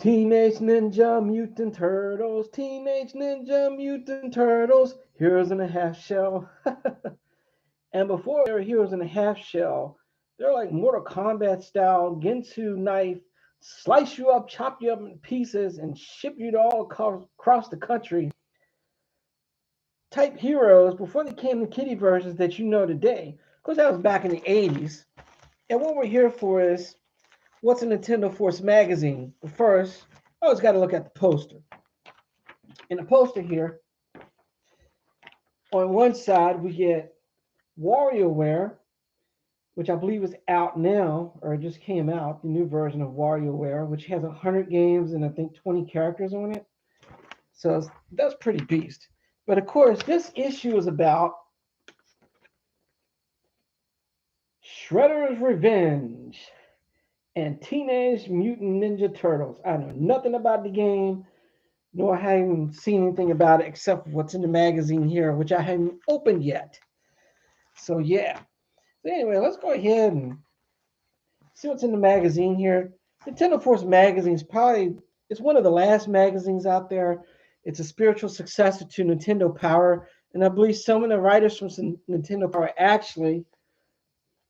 Teenage Ninja Mutant Turtles, Teenage Ninja Mutant Turtles, Heroes in a Half Shell. And before they were Heroes in a Half Shell, they're like Mortal Kombat style, Ginsu knife, slice you up, chop you up in pieces, and ship you to all across the country type heroes before they came the kiddie versions that you know today. Of course, that was back in the 80s. And what we're here for is what's a Nintendo Force magazine. But first, I always got to look at the poster. In the poster here, on one side, we get WarioWare, which I believe is out now, or it just came out, the new version of WarioWare, which has 100 games and I think 20 characters on it. So that's pretty beast. But of course, this issue is about Shredder's Revenge and Teenage Mutant Ninja Turtles. I know nothing about the game, nor haven't seen anything about it except for what's in the magazine here, which I haven't opened yet. So yeah. So anyway, let's go ahead and see what's in the magazine here. Nintendo Force magazine is probably it's one of the last magazines out there. It's a spiritual successor to Nintendo Power, and I believe some of the writers from Nintendo Power actually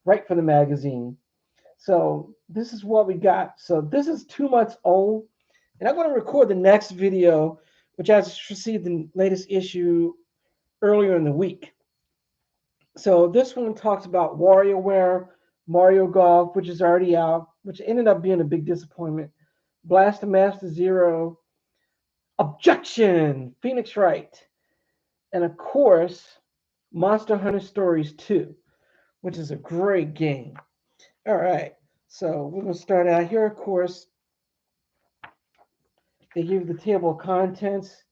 write for the magazine. So this is what we got. So this is 2 months old, and I'm going to record the next video, which I just received the latest issue earlier in the week. So this one talks about WarioWare, Mario Golf, which is already out, which ended up being a big disappointment. Blaster Master Zero, Objection, Phoenix Wright, and of course, Monster Hunter Stories 2, which is a great game. All right, so we're going to start out here. Of course, they give you the table of contents.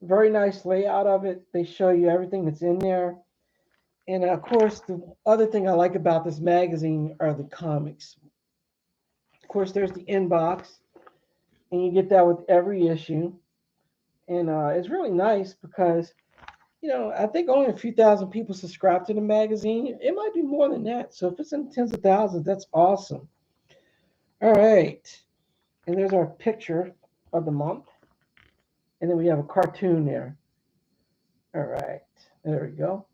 Very nice layout of it. They show you everything that's in there. And of course, the other thing I like about this magazine are the comics. Of course, there's the inbox, and you get that with every issue. And it's really nice because, I think only a few thousand people subscribe to the magazine. It might be more than that. So if it's in tens of thousands, that's awesome. All right. And there's our picture of the month. And then we have a cartoon there. All right. There we go.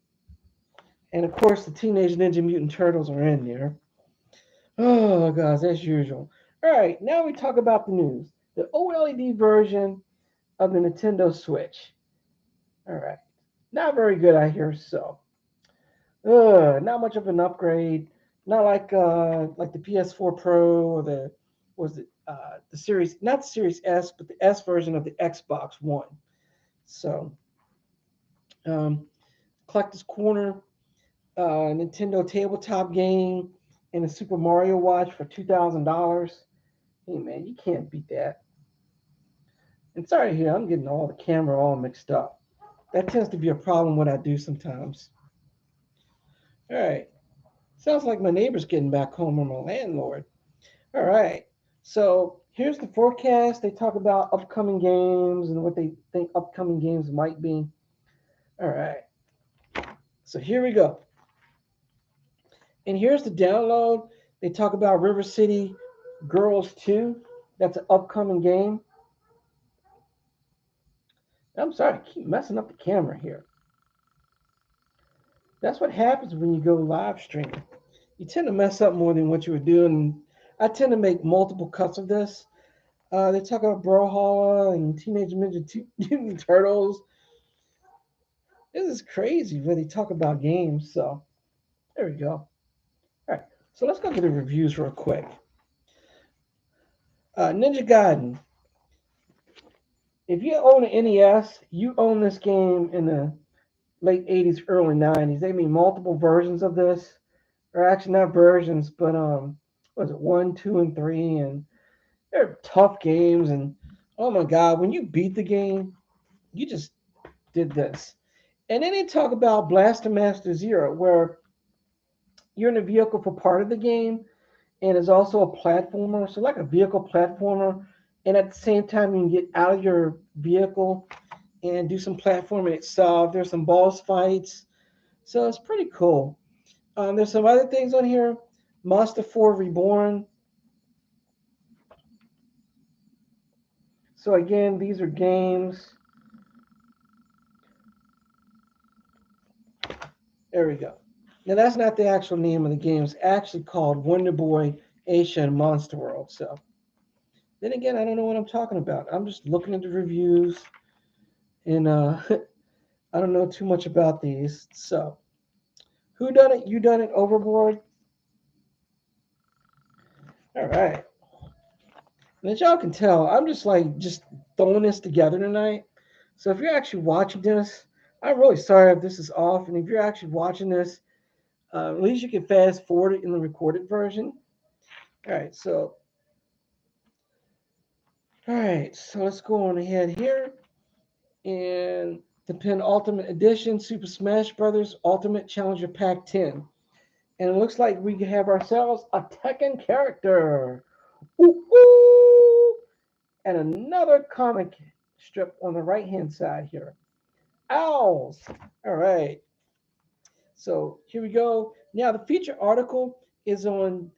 And of course, the Teenage Ninja Mutant Turtles are in there. Oh, gosh, as usual. All right, now we talk about the news. The OLED version of the Nintendo Switch. All right. Not very good, I hear so. Not much of an upgrade. Not like the PS4 Pro or the Series, not the Series S, but the S version of the Xbox One. So, um, Collector's Corner, Nintendo tabletop game, and a Super Mario watch for $2,000. Hey man, you can't beat that. And sorry here, I'm getting all the camera all mixed up. That tends to be a problem what I do sometimes. All right. Sounds like my neighbor's getting back home or my landlord. All right. So here's the forecast. They talk about upcoming games and what they think upcoming games might be. All right. So here we go. And here's the download. They talk about River City Girls 2. That's an upcoming game. I'm sorry, I keep messing up the camera here. That's what happens when you go live streaming. You tend to mess up more than what you were doing. I tend to make multiple cuts of this. They talk about Brawlhalla and Teenage Mutant Turtles. This is crazy when they talk about games. So there we go. All right, so let's go to the reviews real quick. Ninja Gaiden. If you own an NES, you own this game in the late 80s, early 90s. They made multiple versions of this, or actually not versions, but was it 1, 2, and 3? And they're tough games. And oh my God, when you beat the game, you just did this. And then they talk about Blaster Master Zero, where you're in a vehicle for part of the game, and it's also a platformer, so like a vehicle platformer. And at the same time, you can get out of your vehicle and do some platforming itself. There's some boss fights, so it's pretty cool. There's some other things on here. Monster 4 Reborn. So again, these are games. There we go. Now that's not the actual name of the game. It's actually called Wonder Boy Asia and Monster World. So then again, I don't know what I'm talking about. I'm just looking at the reviews, and I don't know too much about these. So who done it? You done it? Overboard. All right. And as y'all can tell, I'm just like just throwing this together tonight. So if you're actually watching this, I'm really sorry if this is off. And if you're actually watching this, at least you can fast forward it in the recorded version. All right, so let's go on ahead here and the Pin Ultimate Edition Super Smash Brothers Ultimate Challenger Pack 10. And it looks like we have ourselves a Tekken character. Woo woo! And another comic strip on the right hand side here. Owls. All right. So here we go. Now the feature article is on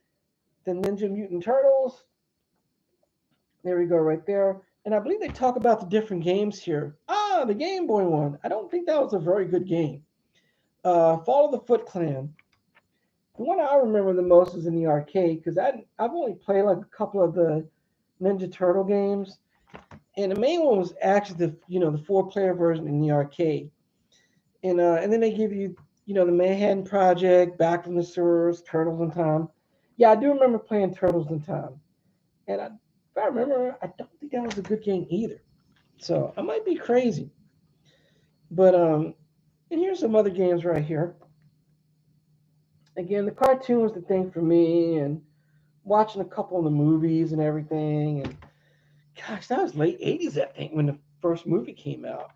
the Ninja Mutant Turtles. There we go, right there. And I believe they talk about the different games here. Ah, the Game Boy one. I don't think that was a very good game. Follow the Foot Clan. The one I remember the most is in the arcade because I've only played like a couple of the Ninja Turtle games, and the main one was actually the 4-player version in the arcade. And then they give you the Manhattan Project, Back from the Sewers, Turtles in Time. Yeah, I do remember playing Turtles in Time, and if I remember, I don't think that was a good game either. So I might be crazy, but and here's some other games right here. Again, the cartoon was the thing for me, and watching a couple of the movies and everything. And gosh, that was late '80s, I think, when the first movie came out.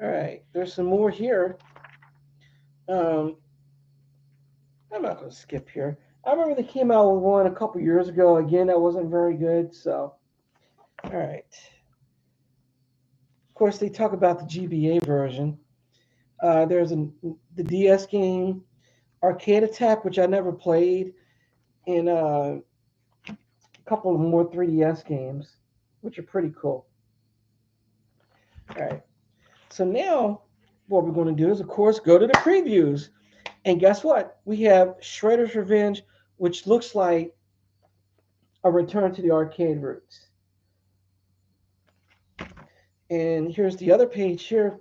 All right, there's some more here. Um, I'm not going to skip here. I remember they came out with one a couple years ago. Again, that wasn't very good. So, all right. Of course, they talk about the GBA version. There's the DS game, Arcade Attack, which I never played, and a couple of more 3DS games, which are pretty cool. All right. So now, what we're going to do is, of course, go to the previews. And guess what? We have Shredder's Revenge, which looks like a return to the arcade roots. And here's the other page here.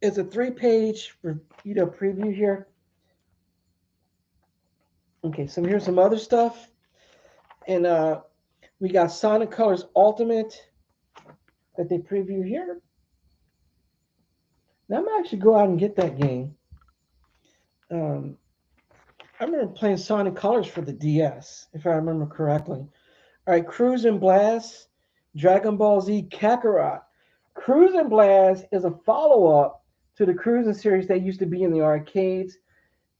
It's a 3-page preview here. Okay, so here's some other stuff. And we got Sonic Colors Ultimate that they preview here. Now I'm gonna actually go out and get that game. I remember playing Sonic Colors for the DS, if I remember correctly. All right, Cruise and Blast, Dragon Ball Z Kakarot. Cruise and Blast is a follow-up to the Cruising series that used to be in the arcades.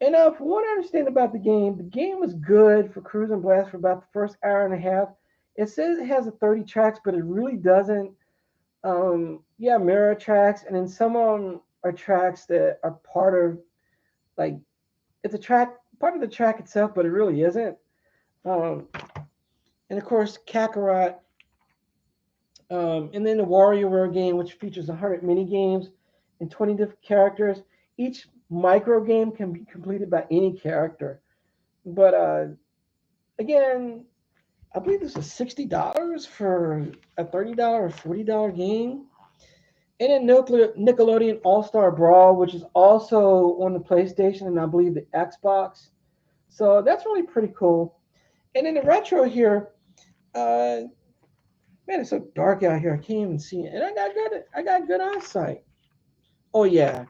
And from what I understand about the game was good for Cruise and Blast for about the first hour and a half. It says it has a 30 tracks, but it really doesn't. Yeah, mirror tracks, and then some of them are tracks that are part of, like, it's a track, part of the track itself, but it really isn't. Um, and of course, Kakarot, and then the WarioWare game, which features 100 mini games and 20 different characters. Each micro game can be completed by any character. But again, I believe this is $60 for a $30 or $40 game. And then Nickelodeon All Star Brawl, which is also on the PlayStation and I believe the Xbox. So that's really pretty cool. And in the retro here, man, it's so dark out here. I can't even see it. And I got good eyesight. Oh yeah,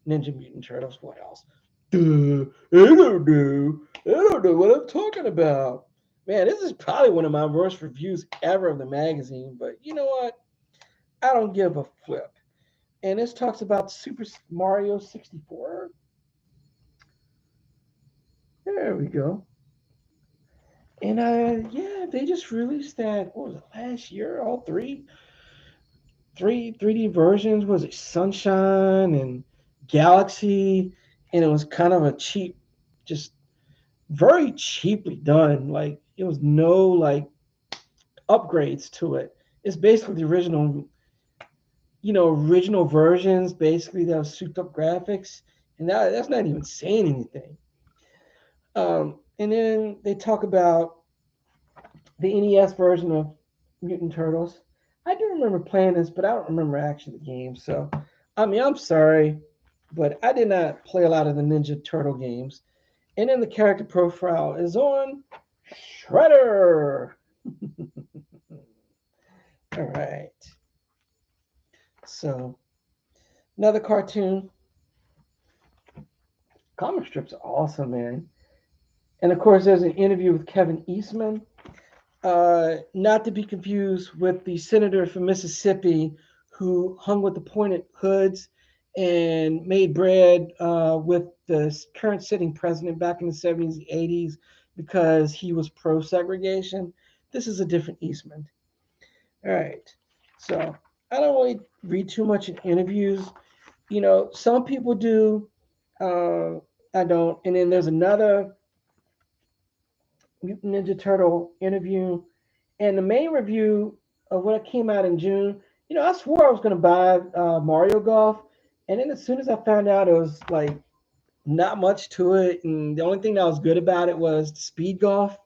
Ninja Mutant Turtles. What else? Duh, I don't know what I'm talking about. Man, this is probably one of my worst reviews ever of the magazine. But you know what? I don't give a flip. And this talks about Super Mario 64. There we go. And yeah, they just released that. What was it last year? All three 3D versions. Was it Sunshine and Galaxy? And it was kind of a cheap, just very cheaply done. Like it was no like upgrades to it. It's basically the original, original versions, basically that was souped up graphics, and that's not even saying anything. And then they talk about the NES version of Mutant Turtles. I do remember playing this, but I don't remember actually the game. So, I mean, I'm sorry, but I did not play a lot of the Ninja Turtle games. And then the character profile is on Shredder. All right. So, another cartoon. Comic strips are awesome, man. And of course, there's an interview with Kevin Eastman. Not to be confused with the senator from Mississippi who hung with the pointed hoods and made bread with the current sitting president back in the 70s, 80s because he was pro segregation. This is a different Eastman. All right. So I don't really read too much in interviews. Some people do. Uh, I don't. And then there's another Mutant Ninja Turtle interview. And the main review of what came out in June, I swore I was going to buy Mario Golf. And then as soon as I found out it was like not much to it, and the only thing that was good about it was the speed golf,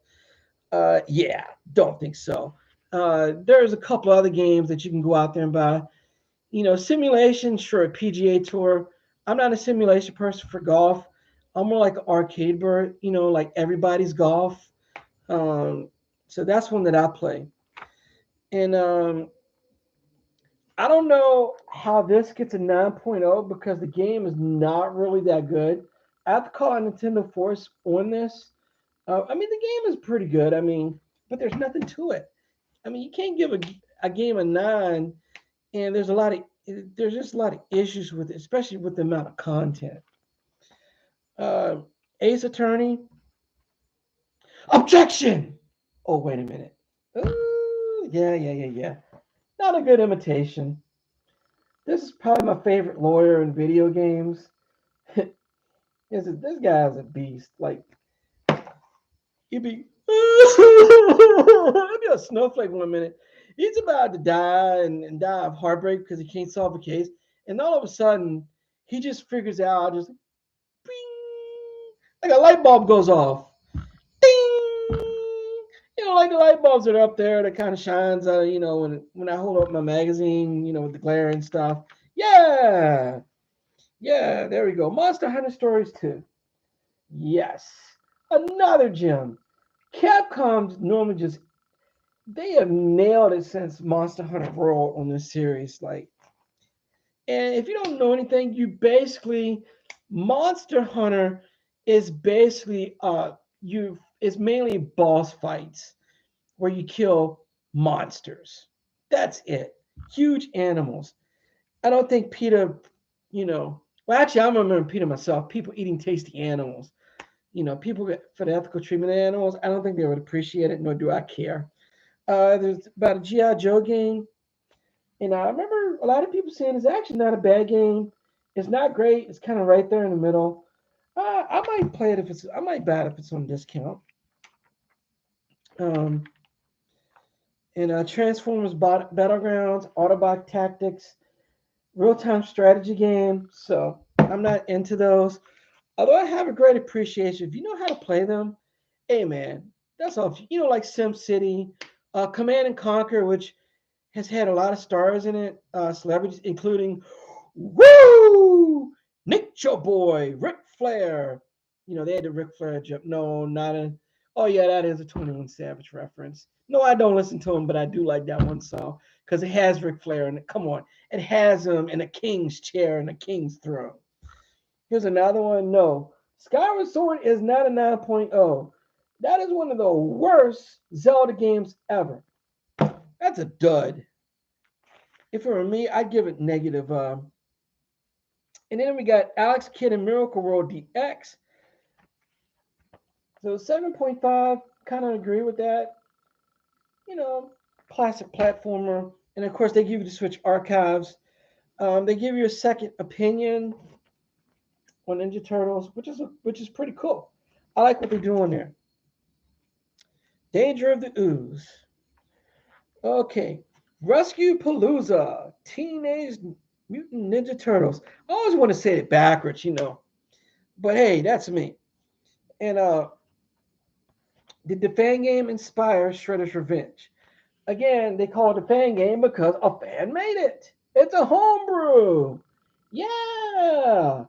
yeah, don't think so. There's a couple other games that you can go out there and buy. Simulation, sure, PGA Tour. I'm not a simulation person for golf. I'm more like an arcade bird, like everybody's golf. Um, so that's one that I play. And I don't know how this gets a 9.0 because the game is not really that good. I have to call out Nintendo Force on this. I mean, the game is pretty good. I mean, but there's nothing to it. I mean, you can't give a game a 9, and there's just a lot of issues with it, especially with the amount of content. Uh, Ace Attorney, objection. Oh, wait a minute. Yeah. Not a good imitation. This is probably my favorite lawyer in video games. This guy is a beast. Like he'd be, he'd be a snowflake one minute. He's about to die and die of heartbreak because he can't solve a case, and all of a sudden he just figures out just bing, like a light bulb goes off. Ding! Like the light bulbs that are up there that kind of shines. When I hold up my magazine, with the glare and stuff. Yeah, yeah, there we go. Monster Hunter Stories 2. Yes. Another gem. Capcom normally they have nailed it since Monster Hunter World on this series. And if you don't know anything, Monster Hunter is basically it's mainly boss fights where you kill monsters. That's it. Huge animals. I don't think PETA, well, actually, I remember PETA myself, people eating tasty animals. People get for the ethical treatment of animals. I don't think they would appreciate it, nor do I care. There's about a G.I. Joe game, and I remember a lot of people saying it's actually not a bad game. It's not great. It's kind of right there in the middle. I might play it I might buy it if it's on discount. Um, and Transformers Battlegrounds, Autobot Tactics, real-time strategy game. So I'm not into those. Although I have a great appreciation, if you know how to play them, hey man, that's all. Like SimCity, Command and Conquer, which has had a lot of stars in it, celebrities, including Woo, Nature Boy, Ric Flair. They had the Ric Flair jump. No, not a. Oh yeah, that is a 21 Savage reference. No, I don't listen to him, but I do like that one song because it has Ric Flair in it. Come on, it has him in a king's chair and a king's throne. Here's another one. No, Skyward Sword is not a 9.0. That is one of the worst Zelda games ever. That's a dud. If it were me, I'd give it negative. And then we got Alex Kidd and Miracle World DX. So 7.5, kind of agree with that. Classic platformer. And of course, they give you the Switch archives. They give you a second opinion on Ninja Turtles, which is pretty cool. I like what they're doing there. Danger of the Ooze. Okay, Rescue Palooza, Teenage Mutant Ninja Turtles. I always want to say it backwards, but hey, that's me. And did the fan game inspire Shredder's Revenge? Again, they call it a fan game because a fan made it. It's a homebrew. Yeah.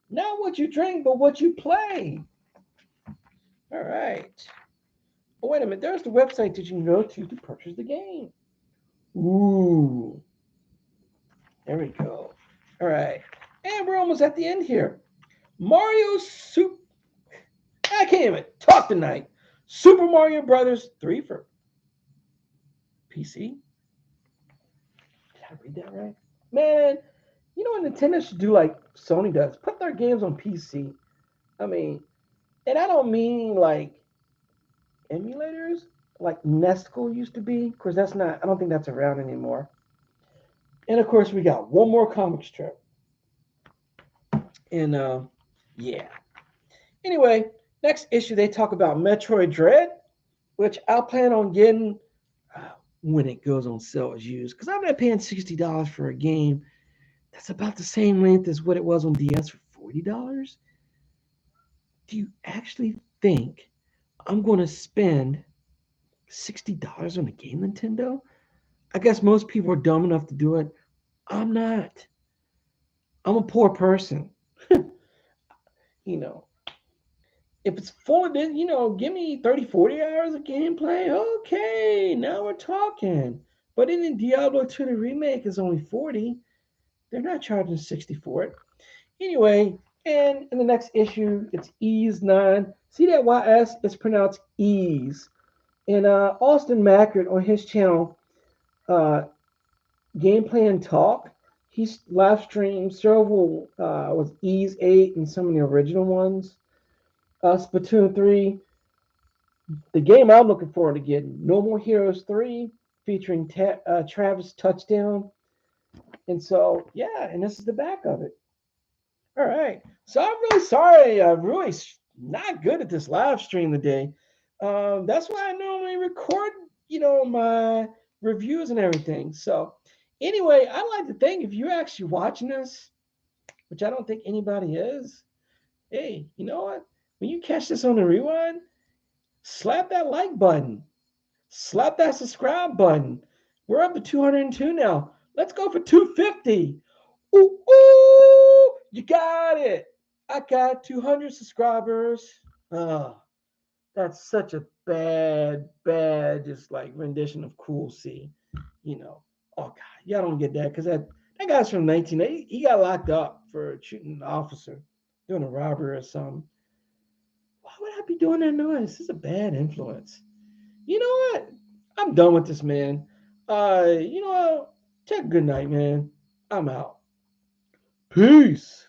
Not what you drink, but what you play. All right. Oh, wait a minute. There's the website that you can go to purchase the game. Ooh. There we go. All right. And we're almost at the end here. Mario Soup. I can't even talk tonight. Super Mario Brothers 3 for PC. Did I read that right? Man, you know what Nintendo should do like Sony does? Put their games on PC. I mean, and I don't mean like emulators like Nesticle used to be. Of course, that's not, I don't think that's around anymore. And of course, we got one more comic strip. And yeah. Anyway, next issue, they talk about Metroid Dread, which I'll plan on getting when it goes on sale as used. Because I'm not paying $60 for a game that's about the same length as what it was on DS for $40. Do you actually think I'm going to spend $60 on a game, Nintendo? I guess most people are dumb enough to do it. I'm not. I'm a poor person. you know, if it's full, then, give me 30, 40 hours of gameplay. Okay, now we're talking. But in the Diablo 2, the remake is only 40. They're not charging 60 for it. Anyway, and in the next issue, it's Ease 9. See that YS? It's pronounced Ease. And Austin Mackert on his channel, uh, Gameplay and Talk, he's live streamed several with Ease 8 and some of the original ones. Splatoon 3, the game I'm looking forward to getting, No More Heroes 3, featuring Travis Touchdown. And so, yeah, and this is the back of it. All right. So I'm really sorry. I'm really not good at this live stream today. That's why I normally record, my reviews and everything. So anyway, I'd like to thank if you're actually watching this, which I don't think anybody is. Hey, you know what? When you catch this on the rewind, slap that like button. Slap that subscribe button. We're up to 202 now. Let's go for 250. Ooh, ooh, you got it. I got 200 subscribers. Oh, that's such a bad, just like rendition of Cool C. Oh God, y'all don't get that because that guy's from 1980. He got locked up for shooting an officer, doing a robbery or something. Why would I be doing that noise? This is a bad influence. You know what? I'm done with this, man. You know what? Take a good night, man. I'm out. Peace.